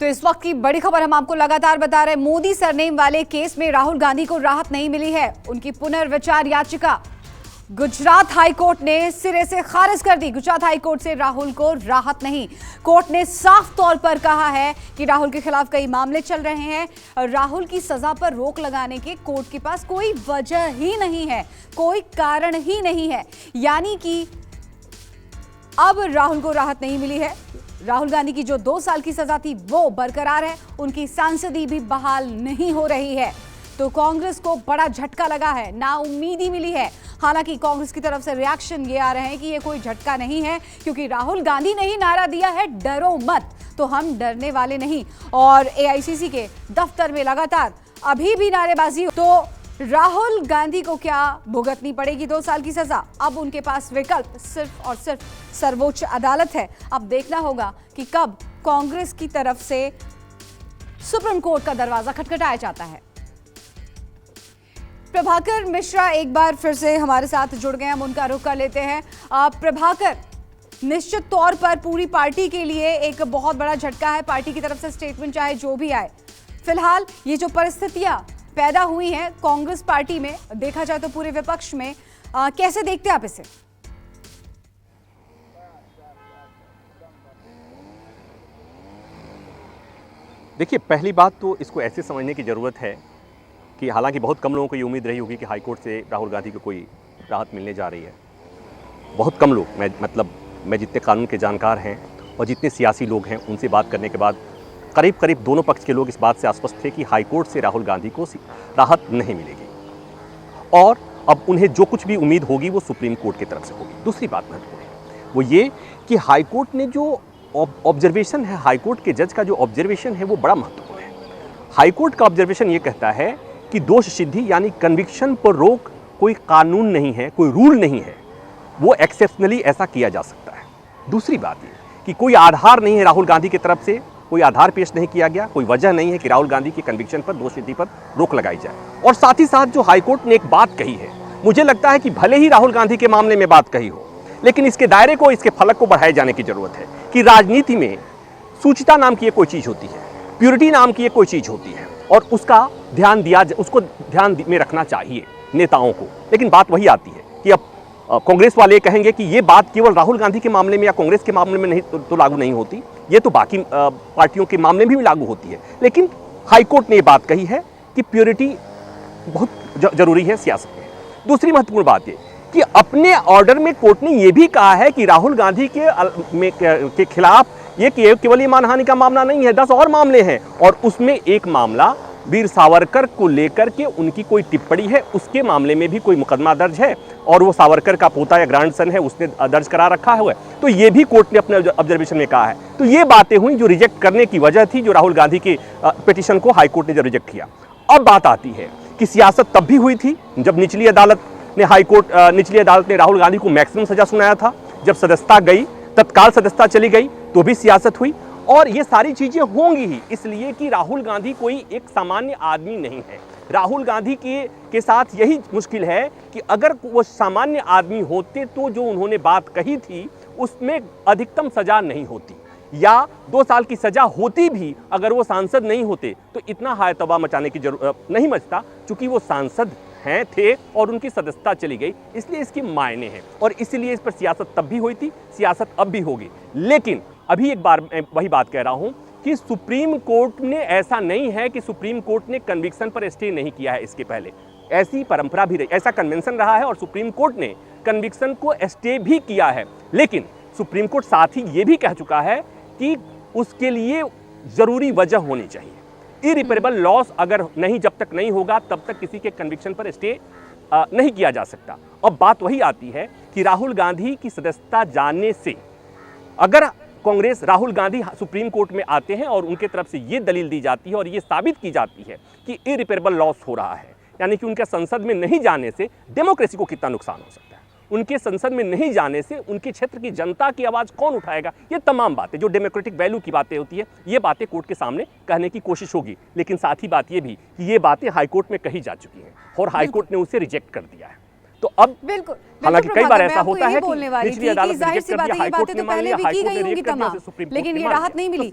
तो इस वक्त की बड़ी खबर हम आपको लगातार बता रहे हैं। मोदी सरनेम वाले केस में राहुल गांधी को राहत नहीं मिली है। उनकी पुनर्विचार याचिका गुजरात हाईकोर्ट ने सिरे से खारिज कर दी। गुजरात हाईकोर्ट से राहुल को राहत नहीं। कोर्ट ने साफ तौर पर कहा है कि राहुल के खिलाफ कई मामले चल रहे हैं और राहुल की सजा पर रोक लगाने के कोर्ट के पास कोई वजह ही नहीं है, कोई कारण ही नहीं है। यानी कि अब राहुल को राहत नहीं मिली है। राहुल गांधी की जो 2 साल की सजा थी वो बरकरार है, उनकी सांसदी भी बहाल नहीं हो रही है। तो कांग्रेस को बड़ा झटका लगा है, नाउम्मीदी मिली है। हालांकि कांग्रेस की तरफ से रिएक्शन ये आ रहे हैं कि ये कोई झटका नहीं है, क्योंकि राहुल गांधी ने ही नारा दिया है डरो मत, तो हम डरने वाले नहीं। और एआईसीसी के दफ्तर में लगातार अभी भी नारेबाजी। तो राहुल गांधी को क्या भुगतनी पड़ेगी 2 साल की सजा? अब उनके पास विकल्प सिर्फ और सिर्फ सर्वोच्च अदालत है। अब देखना होगा कि कब कांग्रेस की तरफ से सुप्रीम कोर्ट का दरवाजा खटखटाया जाता है। प्रभाकर मिश्रा एक बार फिर से हमारे साथ जुड़ गए, हम उनका रुख कर लेते हैं। प्रभाकर, निश्चित तौर पर पूरी पार्टी के लिए एक बहुत बड़ा झटका है। पार्टी की तरफ से स्टेटमेंट चाहे जो भी आए, फिलहाल ये जो परिस्थितियां पैदा हुई हैं कांग्रेस पार्टी में, देखा जाए तो पूरे विपक्ष में, कैसे देखते हैं आप इसे? देखिए, पहली बात तो इसको ऐसे समझने की ज़रूरत है कि हालांकि बहुत कम लोगों को ये उम्मीद रही होगी कि हाईकोर्ट से राहुल गांधी को कोई राहत मिलने जा रही है। बहुत कम लोग, मैं जितने कानून के जानकार हैं और जितने सियासी लोग हैं उनसे बात करने के बाद करीब दोनों पक्ष के लोग इस बात से आश्वस्त थे कि हाईकोर्ट से राहुल गांधी को राहत नहीं मिलेगी और अब उन्हें जो कुछ भी उम्मीद होगी वो सुप्रीम कोर्ट की तरफ से होगी। दूसरी बात महत्वपूर्ण है वो ये कि हाईकोर्ट ने जो ऑब्जर्वेशन है, हाईकोर्ट के जज का जो ऑब्जर्वेशन है वो बड़ा महत्वपूर्ण है। हाईकोर्ट का ऑब्जर्वेशन ये कहता है कि दोष सिद्धि यानी कन्विक्शन पर रोक कोई कानून नहीं है, कोई रूल नहीं है, वो एक्सेप्शनली ऐसा किया जा सकता है। दूसरी बात ये कि कोई आधार नहीं है, राहुल गांधी की तरफ से कोई आधार पेश नहीं किया गया, कोई वजह नहीं है कि राहुल गांधी की कन्विक्शन पर, दोष सिद्धि पर रोक लगाई जाए। और साथ ही साथ जो हाईकोर्ट ने एक बात कही है, मुझे लगता है कि भले ही राहुल गांधी के मामले में बात कही हो, लेकिन इसके दायरे को, इसके फलक को बढ़ाए जाने की जरूरत है कि राजनीति में सूचिता नाम की एक कोई चीज होती है, प्योरिटी नाम की एक कोई चीज होती है और उसको ध्यान में रखना चाहिए नेताओं को। लेकिन बात वही आती है कि अब कांग्रेस वाले कहेंगे कि ये बात केवल राहुल गांधी के मामले में या कांग्रेस के मामले में नहीं तो लागू नहीं होती, ये तो बाकी पार्टियों के मामले में भी लागू होती है। लेकिन हाईकोर्ट ने ये बात कही है कि प्योरिटी बहुत जरूरी है सियासत में। दूसरी महत्वपूर्ण बात ये कि अपने ऑर्डर में कोर्ट ने यह भी कहा है कि राहुल गांधी के खिलाफ ये केवल ये मानहानि का मामला नहीं है, 10 और मामले हैं और उसमें एक मामला वीर सावरकर को लेकर के उनकी कोई टिप्पणी है, उसके मामले में भी कोई मुकदमा दर्ज है और वो सावरकर का पोता या ग्रैंडसन है, उसने दर्ज करा रखा है। तो ये भी कोर्ट ने अपने ऑब्जर्वेशन में कहा है। तो ये बातें हुई जो रिजेक्ट करने की वजह थी, जो राहुल गांधी के पिटीशन को हाईकोर्ट ने जो रिजेक्ट किया। अब बात आती है कि सियासत तब भी हुई थी जब निचली अदालत ने राहुल गांधी को मैक्सिमम सजा सुनाया था। जब सदस्यता गई, तत्काल सदस्यता चली गई, तो भी सियासत हुई और ये सारी चीजें होंगी ही, इसलिए कि राहुल गांधी कोई एक सामान्य आदमी नहीं है। राहुल गांधी के साथ यही मुश्किल है कि अगर वो सामान्य आदमी होते तो जो उन्होंने बात कही थी उसमें अधिकतम सजा नहीं होती, या 2 साल की सजा होती भी अगर वो सांसद नहीं होते तो इतना हायतबा मचाने की जरूरत नहीं मचता। चूंकि वो सांसद थे और उनकी सदस्यता चली गई, इसलिए इसके मायने हैं और इसलिए इस पर सियासत तब भी हुई थी, सियासत अब भी होगी। लेकिन अभी एक बार मैं वही बात कह रहा हूं कि सुप्रीम कोर्ट ने, ऐसा नहीं है कि सुप्रीम कोर्ट ने कन्विक्शन पर स्टे नहीं किया है। इसके पहले ऐसी परंपरा भी रही, ऐसा कन्वेंशन रहा है और सुप्रीम कोर्ट ने कन्विक्शन को स्टे भी किया है। लेकिन सुप्रीम कोर्ट साथ ही ये भी कह चुका है कि उसके लिए जरूरी वजह होनी चाहिए। इरिपेरेबल लॉस अगर नहीं, जब तक नहीं होगा तब तक किसी के कन्विक्शन पर स्टे नहीं किया जा सकता। अब बात वही आती है कि राहुल गांधी की सदस्यता जाने से अगर कांग्रेस, राहुल गांधी सुप्रीम कोर्ट में आते हैं और उनके तरफ से ये दलील दी जाती है और ये साबित की जाती है कि इरिपेरेबल लॉस हो रहा है, यानी कि उनके संसद में नहीं जाने से डेमोक्रेसी को कितना नुकसान हो सकता है, उनके संसद में नहीं जाने से उनके क्षेत्र की जनता की आवाज़ कौन उठाएगा, ये तमाम बातें जो डेमोक्रेटिक वैल्यू की बातें होती है, ये बातें कोर्ट के सामने कहने की कोशिश होगी। लेकिन साथ ही बात ये भी कि ये बातें हाईकोर्ट में कही जा चुकी हैं और हाईकोर्ट ने उसे रिजेक्ट कर दिया है। तो अब बिल्कुल, हालांकि कई बार ऐसा होता है कि निचली अदालत रिजेक्ट कर दिया, हाईकोर्ट ने मान लिया, हाईकोर्ट ने रिजेक्ट कर दिया, सुप्रीम कोर्ट ने, लेकिन ये राहत नहीं मिली।